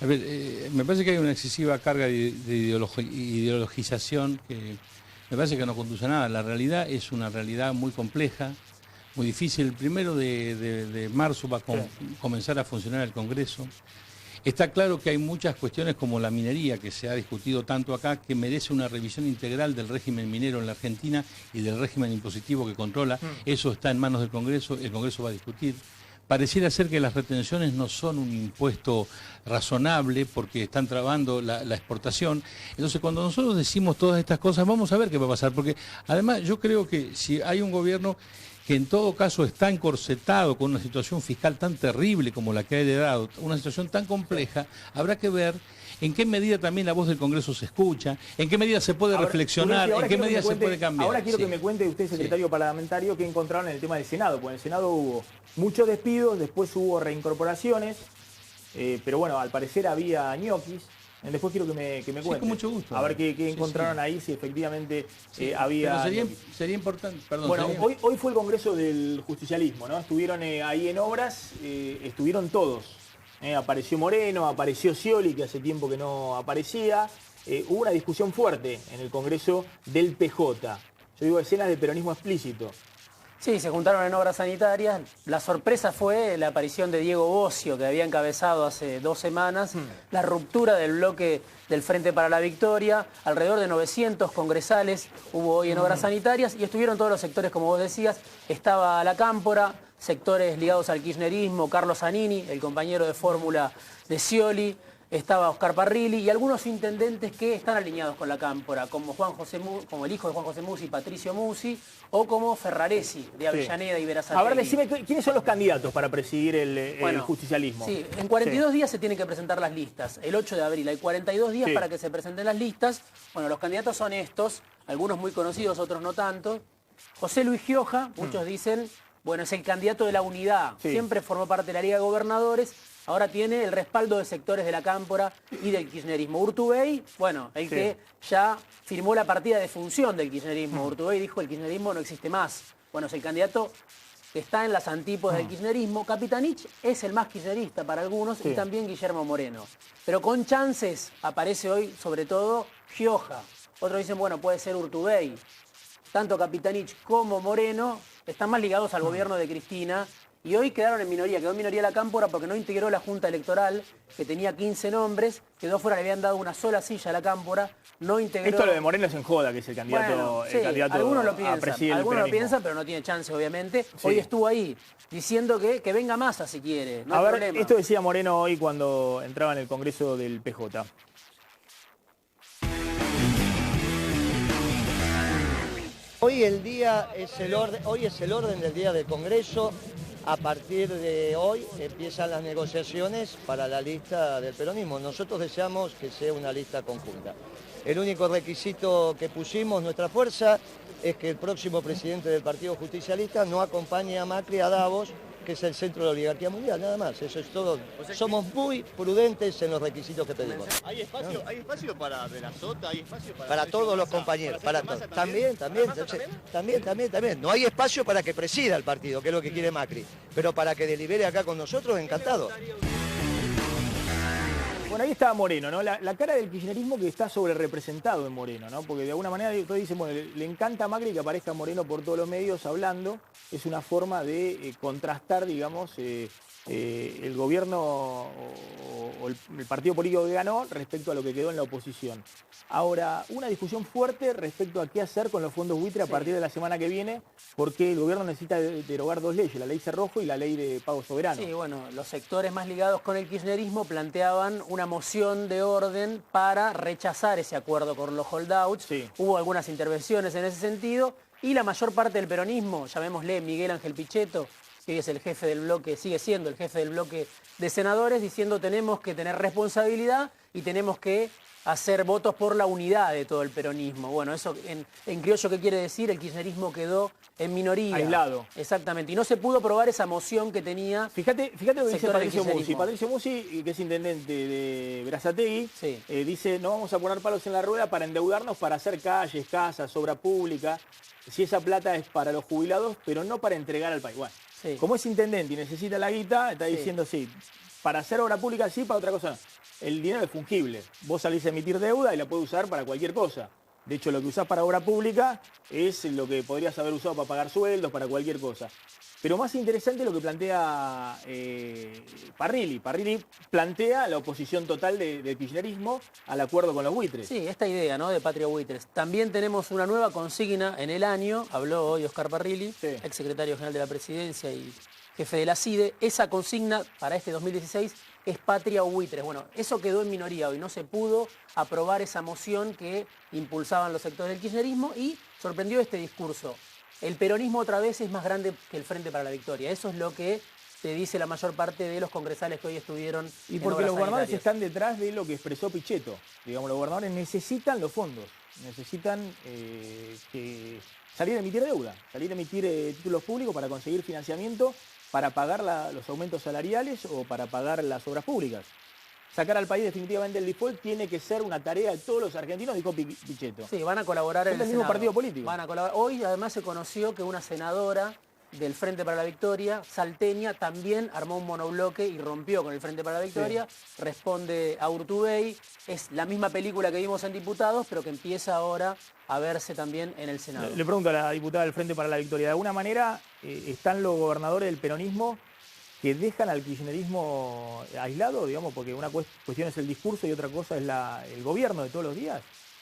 A ver, me parece que hay una excesiva carga de ideologización que me parece que no conduce a nada. La realidad es una realidad muy compleja, muy difícil. El 1 de marzo va a comenzar a funcionar el Congreso. Está claro que hay muchas cuestiones como la minería, que se ha discutido tanto acá, que merece una revisión integral del régimen minero en la Argentina y del régimen impositivo que controla. Eso está en manos del Congreso, el Congreso va a discutir. Pareciera ser que las retenciones no son un impuesto razonable porque están trabando la exportación. Entonces, cuando nosotros decimos todas estas cosas, vamos a ver qué va a pasar. Porque además yo creo que si hay un gobierno que en todo caso está encorsetado con una situación fiscal tan terrible como la que ha heredado, una situación tan compleja, habrá que ver en qué medida también la voz del Congreso se escucha, en qué medida se puede Ahora, reflexionar, ahora en qué quiero que medida me se cuente- puede cambiar. Ahora quiero Sí. que me cuente usted, secretario parlamentario, qué encontraron en el tema del Senado, porque en el Senado hubo muchos despidos, después hubo reincorporaciones, pero bueno, al parecer había ñoquis. Después quiero que me cuente. con mucho gusto. A ver qué Sí, encontraron sí. ahí, si efectivamente había... Pero ñoquis. sería importante, perdón. Bueno, sería- hoy fue el Congreso del Justicialismo, ¿no? Estuvieron ahí en obras, estuvieron todos. Apareció Moreno, apareció Scioli, que hace tiempo que no aparecía. Hubo una discusión fuerte en el Congreso del PJ. Yo digo escenas de peronismo explícito. Sí, se juntaron en obras sanitarias. La sorpresa fue la aparición de Diego Bocio, que había encabezado hace 2 semanas, la ruptura del bloque del Frente para la Victoria. Alrededor de 900 congresales hubo hoy en obras sanitarias y estuvieron todos los sectores, como vos decías. Estaba la Cámpora, sectores ligados al kirchnerismo, Carlos Zanini, el compañero de fórmula de Scioli. Estaba Oscar Parrilli y algunos intendentes que están alineados con la Cámpora, como como el hijo de Juan José Musi, Patricio Musi, o como Ferraresi, de Avellaneda y Berazategui. A ver, decime quiénes son los candidatos para presidir el Bueno, justicialismo. Sí, en 42 días se tienen que presentar las listas. El 8 de abril hay 42 días Sí. para que se presenten las listas. Bueno, los candidatos son estos, algunos muy conocidos, otros no tanto. José Luis Gioja, muchos dicen, bueno, es el candidato de la unidad. Sí. Siempre formó parte de la Liga de Gobernadores. Ahora tiene el respaldo de sectores de la Cámpora y del kirchnerismo. Urtubey, bueno, el que ya firmó la partida de función del kirchnerismo. Urtubey dijo el kirchnerismo no existe más. Bueno, es el candidato que está en las antípodas del kirchnerismo. Capitanich es el más kirchnerista para algunos y también Guillermo Moreno. Pero con chances aparece hoy sobre todo Gioja. Otros dicen, bueno, puede ser Urtubey. Tanto Capitanich como Moreno están más ligados al gobierno de Cristina y hoy quedaron en minoría, quedó en minoría la Cámpora porque no integró la Junta Electoral, que tenía 15 nombres, quedó fuera, le habían dado una sola silla a la Cámpora, no integró... Esto lo de Moreno es en joda, que es el candidato, Bueno, sí, el candidato algunos lo a piensan, presidir el algunos lo peronismo. piensan, pero no tiene chance, obviamente. Sí. Hoy estuvo ahí, diciendo que venga Massa si quiere, no hay A ver, problema. esto decía Moreno hoy cuando entraba en el Congreso del PJ. Hoy el día es el orden, hoy es el orden del día del Congreso. A partir de hoy empiezan las negociaciones para la lista del peronismo. Nosotros deseamos que sea una lista conjunta. El único requisito que pusimos, nuestra fuerza, es que el próximo presidente del Partido Justicialista no acompañe a Macri a Davos, que es el centro de la oligarquía mundial, nada más. Eso es todo. Somos muy prudentes en los requisitos que pedimos. ¿Hay espacio para De la Sota? ¿Hay espacio Para todos los compañeros, para todos. También. No hay espacio para que presida el partido, que es lo que quiere Macri, pero para que delibere acá con nosotros, encantado. Bueno, ahí está Moreno, ¿no? La cara del kirchnerismo que está sobre representado en Moreno, ¿no? Porque de alguna manera todos dicen, bueno, le encanta a Macri que aparezca Moreno por todos los medios hablando. Es una forma de contrastar, digamos, el gobierno o el partido político que ganó respecto a lo que quedó en la oposición. Ahora, una discusión fuerte respecto a qué hacer con los fondos buitre a partir de la semana que viene, porque el gobierno necesita derogar dos leyes, la ley Cerrojo y la ley de pago soberano. Sí, bueno, los sectores más ligados con el kirchnerismo planteaban una moción de orden para rechazar ese acuerdo con los holdouts. Sí. Hubo algunas intervenciones en ese sentido y la mayor parte del peronismo, llamémosle Miguel Ángel Pichetto, que hoy es el jefe del bloque, sigue siendo el jefe del bloque de senadores, diciendo tenemos que tener responsabilidad y tenemos que hacer votos por la unidad de todo el peronismo. Bueno, eso en criollo, ¿qué quiere decir? El kirchnerismo quedó en minoría. Aislado. Exactamente. Y no se pudo aprobar esa moción que tenía... Fíjate lo que dice sector del Patricio Musi. kirchnerismo. Patricio Musi, que es intendente de Berazategui, Sí. dice, no vamos a poner palos en la rueda para endeudarnos, para hacer calles, casas, obra pública, si esa plata es para los jubilados, pero no para entregar al país. Bueno, Sí. como es intendente y necesita la guita, está Sí. diciendo sí, para hacer obra pública sí, para otra cosa no. El dinero es fungible. Vos salís a emitir deuda y la podés usar para cualquier cosa. De hecho, lo que usás para obra pública es lo que podrías haber usado para pagar sueldos, para cualquier cosa. Pero más interesante lo que plantea Parrilli. Parrilli plantea la oposición total del kirchnerismo al acuerdo con los buitres. Sí, esta idea, ¿no?, de Patria Buitres. También tenemos una nueva consigna en el año, habló hoy Oscar Parrilli, Sí. exsecretario general de la Presidencia y jefe de la CIDE. Esa consigna para este 2016 es Patria o Buitres. Bueno, eso quedó en minoría hoy, no se pudo aprobar esa moción que impulsaban los sectores del kirchnerismo y sorprendió este discurso. El peronismo otra vez es más grande que el Frente para la Victoria. Eso es lo que te dice la mayor parte de los congresales que hoy estuvieron Y en porque obras los gobernadores sanitarias. están detrás de lo que expresó Pichetto. Digamos, los gobernadores necesitan los fondos, necesitan salir a emitir deuda, salir a emitir títulos públicos para conseguir financiamiento, para pagar los aumentos salariales o para pagar las obras públicas. Sacar al país definitivamente del default tiene que ser una tarea de todos los argentinos, dijo Pichetto. Sí, van a colaborar en Es el el mismo Senado. partido político. Van a colaborar. Hoy además se conoció que una senadora del Frente para la Victoria, salteña, también armó un monobloque y rompió con el Frente para la Victoria. Responde a Urtubey. Es la misma película que vimos en Diputados, pero que empieza ahora a verse también en el Senado. Le pregunto a la diputada del Frente para la Victoria, ¿de alguna manera están los gobernadores del peronismo que dejan al kirchnerismo aislado, digamos, porque una cuestión es el discurso y otra cosa es el gobierno de todos los días?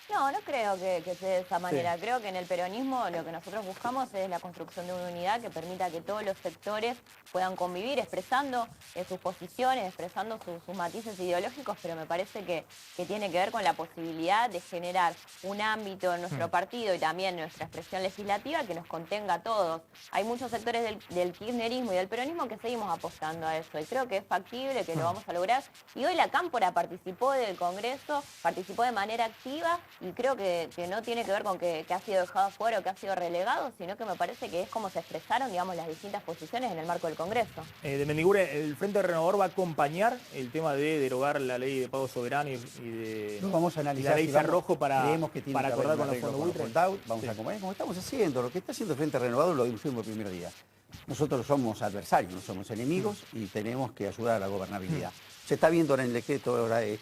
No, no creo que sea de esa manera. Sí. Creo que en el peronismo lo que nosotros buscamos es la construcción de una unidad que permita que todos los sectores puedan convivir expresando sus posiciones, expresando sus matices ideológicos, pero me parece que tiene que ver con la posibilidad de generar un ámbito en nuestro partido y también nuestra expresión legislativa que nos contenga a todos. Hay muchos sectores del kirchnerismo y del peronismo que seguimos apostando a eso y creo que es factible, que lo vamos a lograr. Y hoy la Cámpora participó del Congreso, participó de manera activa y creo que no tiene que ver con que ha sido dejado afuera o que ha sido relegado, sino que me parece que es como se expresaron, digamos, las distintas posiciones en el marco del Congreso. De Mendigure, ¿el Frente Renovador va a acompañar el tema de derogar la ley de pago soberano y de Lo vamos a analizar. la ley si vamos- Cerrojo creemos que tiene para que haber acordar un con los arreglo fondos buitres? holdout. Vamos a acompañar como estamos haciendo. Lo que está haciendo el Frente Renovador lo dijimos el primer día. Nosotros somos adversarios, no somos enemigos y tenemos que ayudar a la gobernabilidad. Se está viendo en el decreto ahora el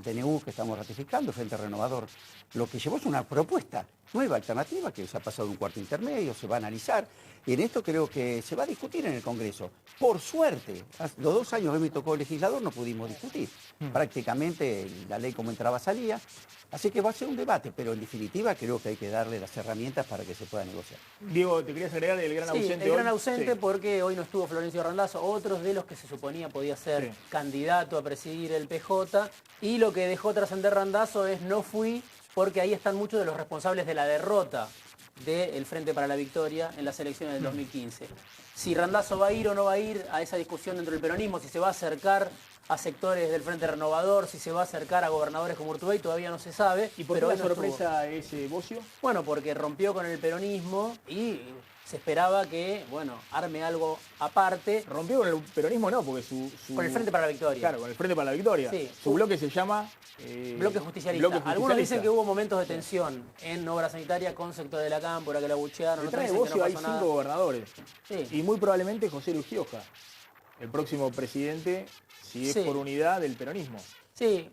DNU que estamos ratificando, Frente Renovador. Lo que llevó es una propuesta nueva, alternativa, que se ha pasado un cuarto intermedio, se va a analizar. Y en esto creo que se va a discutir en el Congreso. Por suerte, los 2 años que me tocó legislador no pudimos discutir. Prácticamente la ley como entraba salía. Así que va a ser un debate, pero en definitiva creo que hay que darle las herramientas para que se pueda negociar. Diego, ¿te querías agregar el gran ausente el hoy? gran ausente Sí. porque hoy no estuvo Florencio Randazzo, otros de los que se suponía podía ser candidato a presidir el PJ, y lo que dejó trascender Randazzo es no fui, porque ahí están muchos de los responsables de la derrota del Frente para la Victoria en las elecciones del 2015. Si Randazzo va a ir o no va a ir a esa discusión dentro del peronismo, si se va a acercar a sectores del Frente Renovador, si se va a acercar a gobernadores como Urtubey, todavía no se sabe. ¿Y por qué pero la hoy no sorpresa es Bocio? Bueno, porque rompió con el peronismo y se esperaba que, bueno, arme algo aparte. Rompió con el peronismo, no, porque Con el Frente para la Victoria. Claro, con el Frente para la Victoria. Sí. Su bloque se llama... Bloque justicialista. Algunos dicen que hubo momentos de tensión en obra sanitaria con sectores de la cámpora que la buchearon. Detrás de Otros dicen que Bocio no hay pasó 5 nada. gobernadores. Sí. Y muy probablemente José Luis Gioja, el próximo presidente, si es por unidad del peronismo. Sí,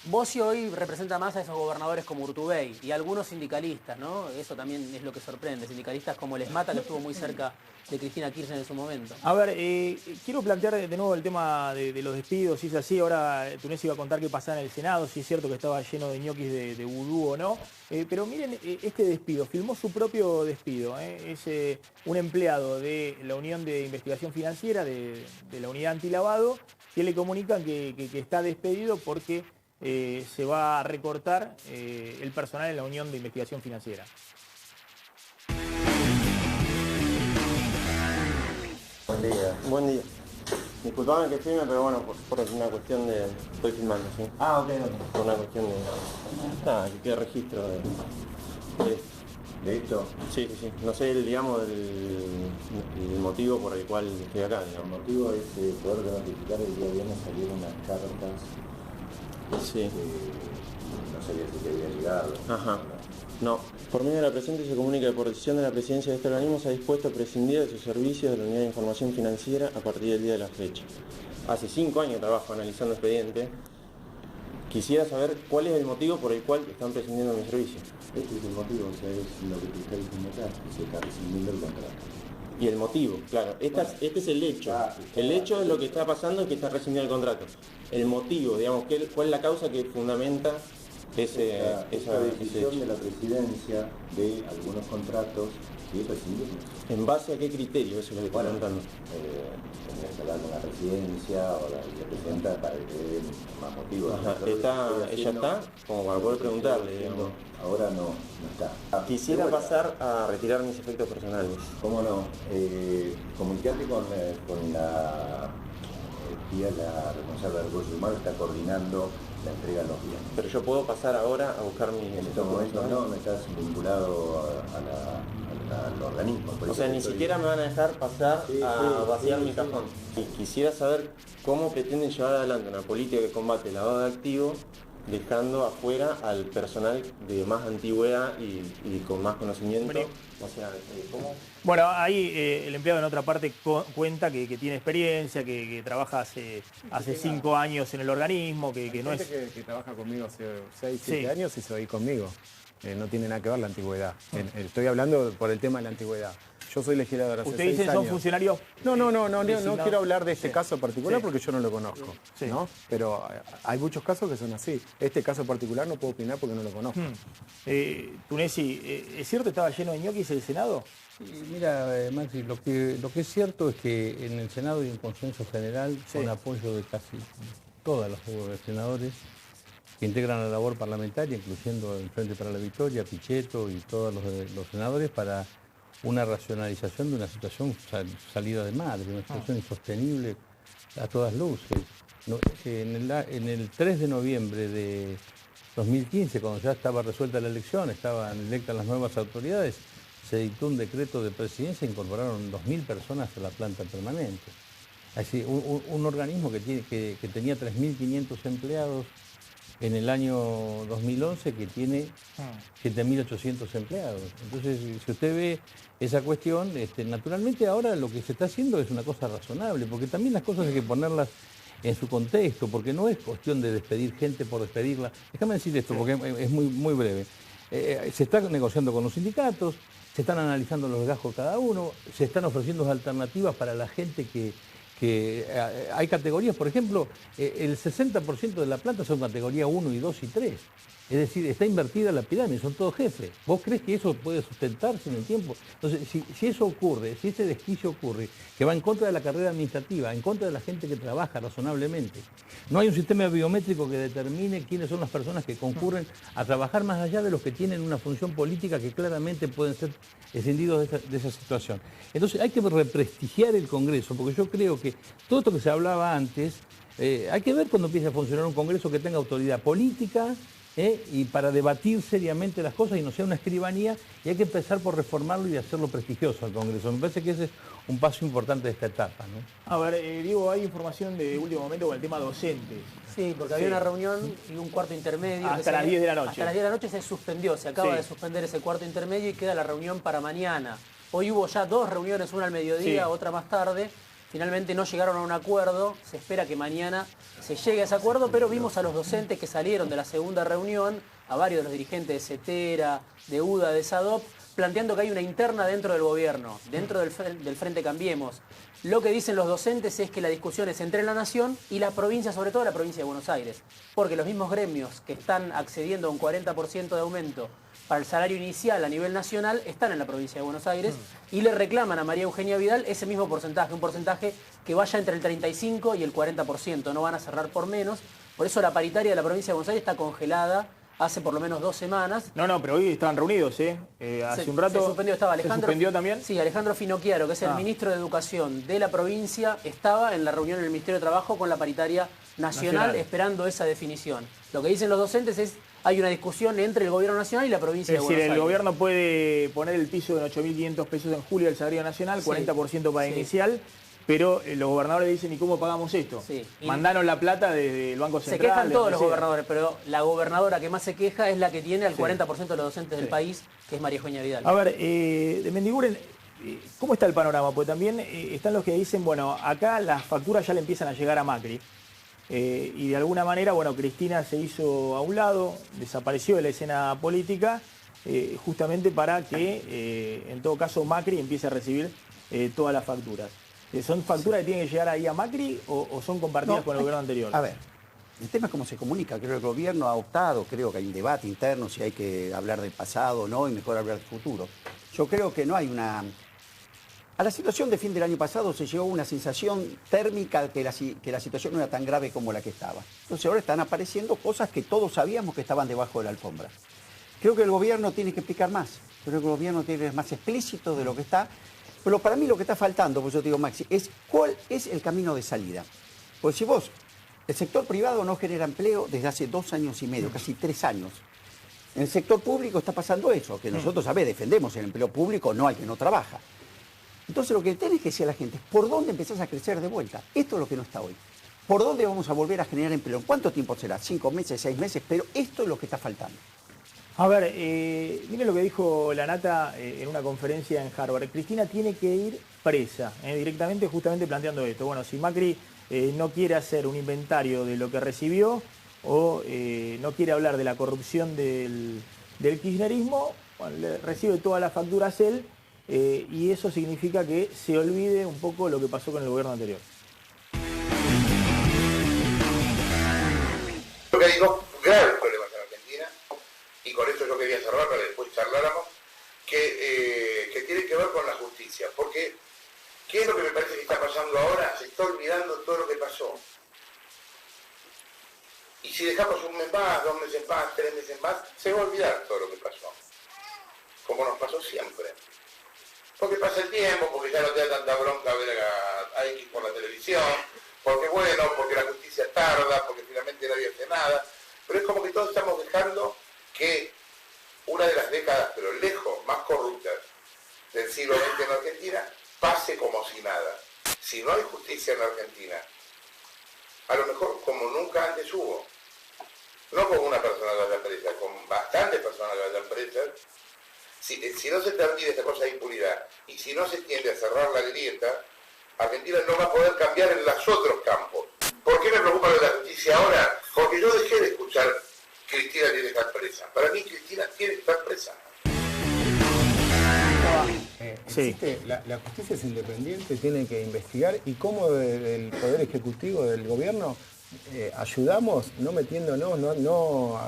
Bocio hoy representa más a esos gobernadores como Urtubey y algunos sindicalistas, ¿no? Eso también es lo que sorprende. Sindicalistas como Les Mata, que estuvo muy cerca de Cristina Kirchner en su momento. A ver, quiero plantear de nuevo el tema de los despidos. Si es así, ahora Túnez iba a contar qué pasaba en el Senado, si es cierto que estaba lleno de ñoquis de vudú o no. Pero miren este despido, filmó su propio despido. Es un empleado de la Unión de Investigación Financiera, de la Unidad Antilavado, que le comunican que está despedido porque se va a recortar el personal en la Unión de Investigación Financiera. Buen día. Buen día. Disculpame que filme, pero bueno, por una cuestión de... Estoy filmando, ¿sí? Ah, ok. Por una cuestión de... Nada, que quede registro de esto. Sí, sí, sí. No sé, digamos, el motivo por el cual estoy acá, digamos. El motivo es poder notificar el día viernes salieron unas cartas. Sí. No sabía si quería llegar. Ajá. No. Por medio de la presente se comunica que por decisión de la presidencia de este organismo se ha dispuesto a prescindir de sus servicios de la Unidad de Información Financiera a partir del día de la fecha. Hace 5 años trabajo analizando expediente. Quisiera saber cuál es el motivo por el cual están prescindiendo de mis servicios. Este es el motivo, o sea, es lo que te está diciendo acá, que se está rescindiendo el contrato. Y el motivo, claro, este es el hecho. El hecho es lo que está pasando, es que está rescindiendo el contrato. El motivo, digamos, ¿cuál es la causa que fundamenta esa decisión de la presidencia de algunos contratos y rescindirlos? ¿En base a qué criterio? Eso es lo que estoy preguntando. Tendrías que hablar con la presidencia o la vicepresidenta para que dé más motivos. Ajá. ¿Ella está? Como para poder preguntarle, digamos. Ahora no está. Quisiera pasar a retirar mis efectos personales. ¿Cómo no? Comunicate con la tía, la responsable de recursos humanos, está coordinando la entrega de los bienes. Pero yo puedo pasar ahora a buscar mis... En estos momentos no estás vinculado al organismo. O sea, ni siquiera me van a dejar pasar a vaciar mi cajón. Y quisiera saber cómo pretenden llevar adelante una política que combate el lavado de activos, dejando afuera al personal de más antigüedad y con más conocimiento. O sea, ¿cómo? Bueno, ahí el empleado en otra parte cuenta que tiene experiencia, que trabaja hace 5 años en el organismo, que no es... Que trabaja conmigo hace 6, 7 años y se va a ir conmigo. No tiene nada que ver la antigüedad. Estoy hablando por el tema de la antigüedad. Yo soy legislador hace 6 años. ¿Ustedes dicen son funcionarios? No quiero hablar de este caso particular porque yo no lo conozco. Sí. ¿no? Pero hay muchos casos que son así. Este caso particular no puedo opinar porque no lo conozco. Tunesi, ¿es cierto que estaba lleno de ñoquis el Senado? Mira, Maxi, lo que es cierto es que en el Senado hay un consenso general con apoyo de casi todos los senadores que integran la labor parlamentaria, incluyendo el Frente para la Victoria, Pichetto y todos los senadores, para una racionalización de una situación salida de madre, una situación insostenible a todas luces. En el 3 de noviembre de 2015, cuando ya estaba resuelta la elección, estaban electas las nuevas autoridades, se dictó un decreto de presidencia e incorporaron 2.000 personas a la planta permanente. Así, un organismo que tenía 3.500 empleados en el año 2011, que tiene 7.800 empleados. Entonces, si usted ve esa cuestión, naturalmente ahora lo que se está haciendo es una cosa razonable, porque también las cosas hay que ponerlas en su contexto, porque no es cuestión de despedir gente por despedirla. Déjame decir esto, porque es muy breve. Se está negociando con los sindicatos, se están analizando los gastos de cada uno, se están ofreciendo alternativas para la gente que hay categorías, por ejemplo, el 60% de la planta son categoría 1 y 2 y 3. Es decir, está invertida la pirámide, son todos jefes. ¿Vos crees que eso puede sustentarse en el tiempo? Entonces, si eso ocurre, si ese desquicio ocurre, que va en contra de la carrera administrativa, en contra de la gente que trabaja razonablemente, no hay un sistema biométrico que determine quiénes son las personas que concurren a trabajar más allá de los que tienen una función política que claramente pueden ser escindidos de esa situación. Entonces, hay que represtigiar el Congreso, porque yo creo que todo esto que se hablaba antes, hay que ver cuando empiece a funcionar un Congreso que tenga autoridad política, y para debatir seriamente las cosas y no sea una escribanía, y hay que empezar por reformarlo y hacerlo prestigioso al Congreso. Me parece que ese es un paso importante de esta etapa, ¿no? A ver, Diego, hay información de último momento con el tema docentes. Sí, porque había una reunión y un cuarto intermedio. Hasta las 10 de la noche. Hasta las 10 de la noche se suspendió, se acaba de suspender ese cuarto intermedio y queda la reunión para mañana. Hoy hubo ya 2 reuniones, una al mediodía, otra más tarde. Finalmente no llegaron a un acuerdo, se espera que mañana se llegue a ese acuerdo, pero vimos a los docentes que salieron de la segunda reunión, a varios de los dirigentes de CETERA, de UDA, de SADOP, planteando que hay una interna dentro del gobierno, dentro del Frente Cambiemos. Lo que dicen los docentes es que la discusión es entre la Nación y la provincia, sobre todo la provincia de Buenos Aires, porque los mismos gremios que están accediendo a un 40% de aumento para el salario inicial a nivel nacional están en la provincia de Buenos Aires y le reclaman a María Eugenia Vidal ese mismo porcentaje, un porcentaje que vaya entre el 35 y el 40%, no van a cerrar por menos. Por eso la paritaria de la provincia de Buenos Aires está congelada hace por lo menos 2 semanas. No, pero hoy estaban reunidos, hace un rato. Se suspendió, estaba Alejandro. ¿Se suspendió también? Sí, Alejandro Finocchiaro, que es el ministro de Educación de la provincia, estaba en la reunión en el Ministerio de Trabajo con la paritaria nacional esperando esa definición. Lo que dicen los docentes es hay una discusión entre el gobierno nacional y la provincia de Buenos Aires. Es decir, el gobierno puede poner el piso en 8.500 pesos en julio del salario nacional, 40% para inicial, pero los gobernadores dicen, ¿y cómo pagamos esto? Mandaron la plata desde el Banco Central. Se quejan todos los gobernadores, pero la gobernadora que más se queja es la que tiene al 40% de los docentes del país, que es María Eugenia Vidal. A ver, de Mendiguren, ¿cómo está el panorama? Porque también están los que dicen, bueno, acá las facturas ya le empiezan a llegar a Macri. Y de alguna manera, bueno, Cristina se hizo a un lado, desapareció de la escena política, justamente para que, en todo caso, Macri empiece a recibir todas las facturas. ¿Son facturas que tienen que llegar ahí a Macri o son compartidas con el gobierno anterior? A ver, el tema es cómo se comunica. Creo que el gobierno ha optado, creo que hay un debate interno si hay que hablar del pasado o no, y mejor hablar del futuro. Yo creo que no hay una... A la situación de fin del año pasado se llegó una sensación térmica que la situación no era tan grave como la que estaba. Entonces ahora están apareciendo cosas que todos sabíamos que estaban debajo de la alfombra. Creo que el gobierno tiene que explicar más. Creo que el gobierno tiene que ser más explícito de lo que está. Pero para mí lo que está faltando, pues yo te digo, Maxi, es cuál es el camino de salida. Porque si vos, el sector privado no genera empleo desde hace 2 años y medio, casi 3 años. En el sector público está pasando eso, que nosotros, a ver, defendemos el empleo público, no hay que no trabaja. Entonces lo que tenés que decir a la gente es por dónde empezás a crecer de vuelta. Esto es lo que no está hoy. ¿Por dónde vamos a volver a generar empleo? ¿En cuánto tiempo será? 5 meses, 6 meses, pero esto es lo que está faltando. A ver, miren lo que dijo la Nata en una conferencia en Harvard. Cristina tiene que ir presa, directamente justamente planteando esto. Bueno, si Macri no quiere hacer un inventario de lo que recibió o no quiere hablar de la corrupción del kirchnerismo, bueno, le recibe todas las facturas él, y eso significa que se olvide un poco lo que pasó con el gobierno anterior. Creo que hay 2 graves problemas en Argentina, y con esto yo quería cerrar para que después charláramos, que tiene que ver con la justicia. Porque, ¿qué es lo que me parece que está pasando ahora? Se está olvidando todo lo que pasó. Y si dejamos un mes más, 2 meses más, 3 meses más, se va a olvidar todo lo que pasó. Como nos pasó siempre. Porque pasa el tiempo, porque ya no te da tanta bronca ver a X por la televisión, porque bueno, porque la justicia tarda, porque finalmente nadie hace nada, pero es como que todos estamos dejando que una de las décadas, pero lejos, más corruptas del siglo XX en Argentina, pase como si nada. Si no hay justicia en Argentina, a lo mejor como nunca antes hubo, no con una persona que vaya presa, con bastantes personas que vayan presas. Si no se termina esta cosa de impunidad y si no se tiende a cerrar la grieta, Argentina no va a poder cambiar en los otros campos. ¿Por qué me preocupa lo de la justicia ahora? Porque yo dejé de escuchar Cristina tiene que estar presa. Para mí Cristina tiene que estar presa. La justicia es independiente, tiene que investigar, y cómo el Poder Ejecutivo del Gobierno ayudamos, no metiéndonos, no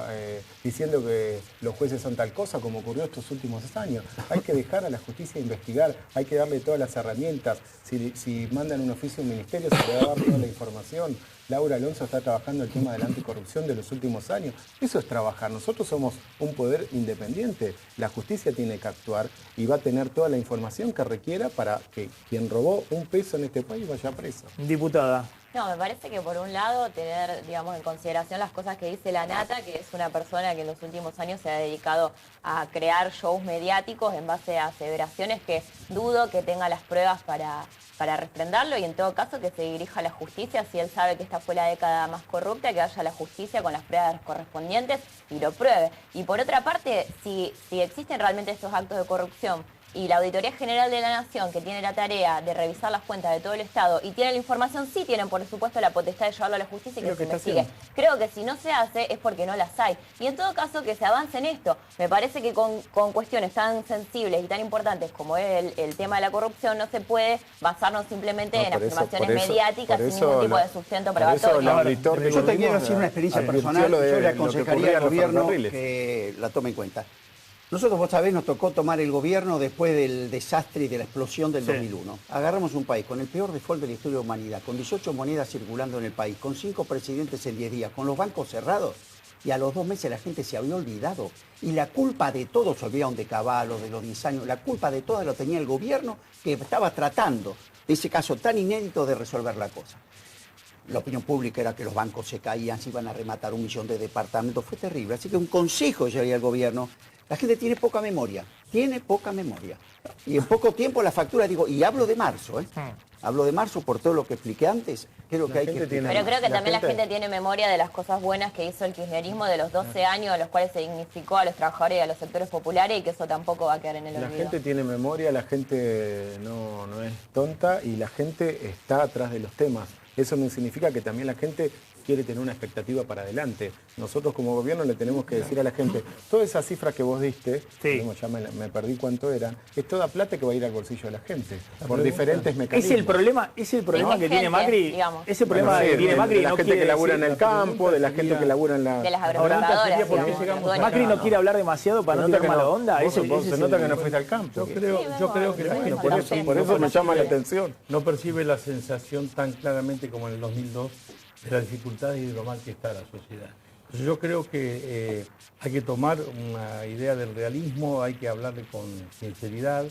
diciendo que los jueces son tal cosa como ocurrió estos últimos años. Hay que dejar a la justicia investigar, hay que darle todas las herramientas. Si mandan un oficio a un ministerio, se le va a dar toda la información. Laura Alonso está trabajando el tema de la anticorrupción de los últimos años. Eso es trabajar. Nosotros somos un poder independiente. La justicia tiene que actuar y va a tener toda la información que requiera para que quien robó un peso en este país vaya preso. Diputada. No, me parece que por un lado tener, digamos, en consideración las cosas que dice la Nata, que es una persona que en los últimos años se ha dedicado a crear shows mediáticos en base a aseveraciones que dudo que tenga las pruebas para refrendarlo, y en todo caso que se dirija a la justicia. Si él sabe que esta fue la década más corrupta, que vaya a la justicia con las pruebas correspondientes y lo pruebe. Y por otra parte, si existen realmente estos actos de corrupción, y la Auditoría General de la Nación, que tiene la tarea de revisar las cuentas de todo el Estado y tiene la información, sí tienen, por supuesto, la potestad de llevarlo a la justicia y que se investigue. Creo que si no se hace es porque no las hay. Y en todo caso, que se avance en esto. Me parece que con cuestiones tan sensibles y tan importantes como es el tema de la corrupción, no se puede basarnos simplemente en afirmaciones mediáticas sin ningún tipo de sustento probatorio. Yo te quiero decir una experiencia personal. Yo le aconsejaría al gobierno que la tome en cuenta. Nosotros, vos sabés, nos tocó tomar el gobierno después del desastre y de la explosión del 2001. Agarramos un país con el peor default de la historia de la humanidad, con 18 monedas circulando en el país, con 5 presidentes en 10 días, con los bancos cerrados, y a los 2 meses la gente se había olvidado. Y la culpa de todo, se olvidaron de Cavallo, de los 10 años, la culpa de todo lo tenía el gobierno, que estaba tratando de ese caso tan inédito de resolver la cosa. La opinión pública era que los bancos se caían, se iban a rematar 1 millón de departamentos, fue terrible. Así que un consejo yo haría al gobierno: la gente tiene poca memoria, y en poco tiempo la factura, digo, y hablo de marzo, hablo de marzo por todo lo que expliqué antes, creo que hay que explicar. Pero creo que también la gente tiene memoria de las cosas buenas que hizo el kirchnerismo, de los 12 años en los cuales se dignificó a los trabajadores y a los sectores populares, y que eso tampoco va a quedar en el olvido. La gente tiene memoria, la gente no es tonta, y la gente está atrás de los temas. Eso no significa que también la gente quiere tener una expectativa para adelante. Nosotros como gobierno le tenemos que decir a la gente, todas esas cifras que vos diste, ya me perdí cuánto eran, es toda plata que va a ir al bolsillo de la gente, por diferentes mecanismos. Es el problema que tiene Macri, ese problema que tiene Macri, de la gente que labura en el campo, de la gente que labura en la... De las agroexportadoras. Macri no quiere hablar demasiado para no tirar mala onda. Se nota que no fuiste al campo. Yo creo que la gente, por eso me llama la atención. No percibe la sensación tan claramente como en el 2002 de las dificultades y de lo mal que está la sociedad. Entonces yo creo que hay que tomar una idea del realismo, hay que hablarle con sinceridad.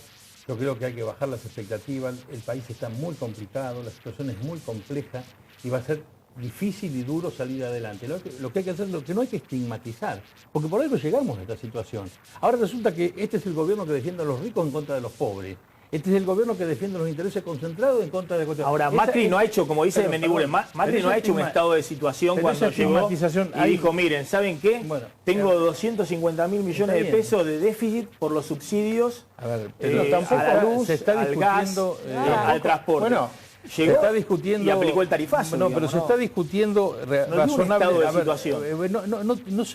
Yo creo que hay que bajar las expectativas. El país está muy complicado, la situación es muy compleja y va a ser difícil y duro salir adelante. Lo que hay que hacer, lo que no hay que estigmatizar, porque por algo llegamos a esta situación. Ahora resulta que este es el gobierno que defiende a los ricos en contra de los pobres. Este es el gobierno que defiende los intereses concentrados en contra de... Ahora, Macri no ha hecho, como dice Mendiguren, Macri no ha hecho un estado de situación cuando llegó y dijo, miren, ¿saben qué? Tengo 250.000 millones de pesos de déficit por los subsidios a la luz, se está discutiendo, al gas, al transporte. Bueno, se está discutiendo y aplicó el tarifazo. No, pero se está discutiendo razonable.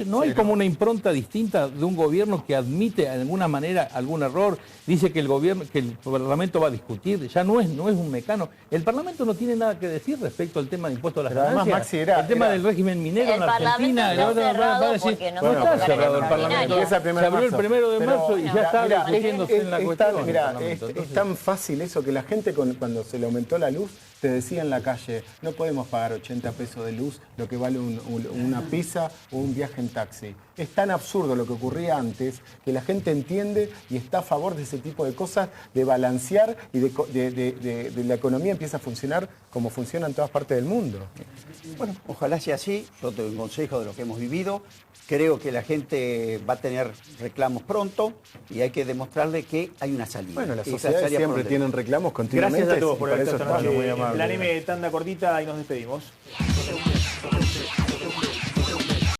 No hay como una impronta distinta de un gobierno que admite de alguna manera algún error, dice que el Parlamento va a discutir, ya no es un mecano. El Parlamento no tiene nada que decir respecto al tema de impuestos a las ganancias, el tema del régimen minero en Argentina. No está cerrado el Parlamento. Se abrió el 1 de marzo y ya está discutiéndose en la cuestión. Es tan fácil eso que la gente cuando se le aumentó la luz, te decía en la calle, no podemos pagar 80 pesos de luz, lo que vale una pizza o un viaje en taxi. Es tan absurdo lo que ocurría antes, que la gente entiende y está a favor de ese tipo de cosas, de balancear y de la economía empieza a funcionar como funciona en todas partes del mundo. Bueno, ojalá sea así. Yo te doy un consejo de lo que hemos vivido. Creo que la gente va a tener reclamos pronto y hay que demostrarle que hay una salida. Bueno, las sociedades siempre tienen reclamos continuamente. Gracias a todos por haber estado esta noche. La anime tanda cortita y nos despedimos.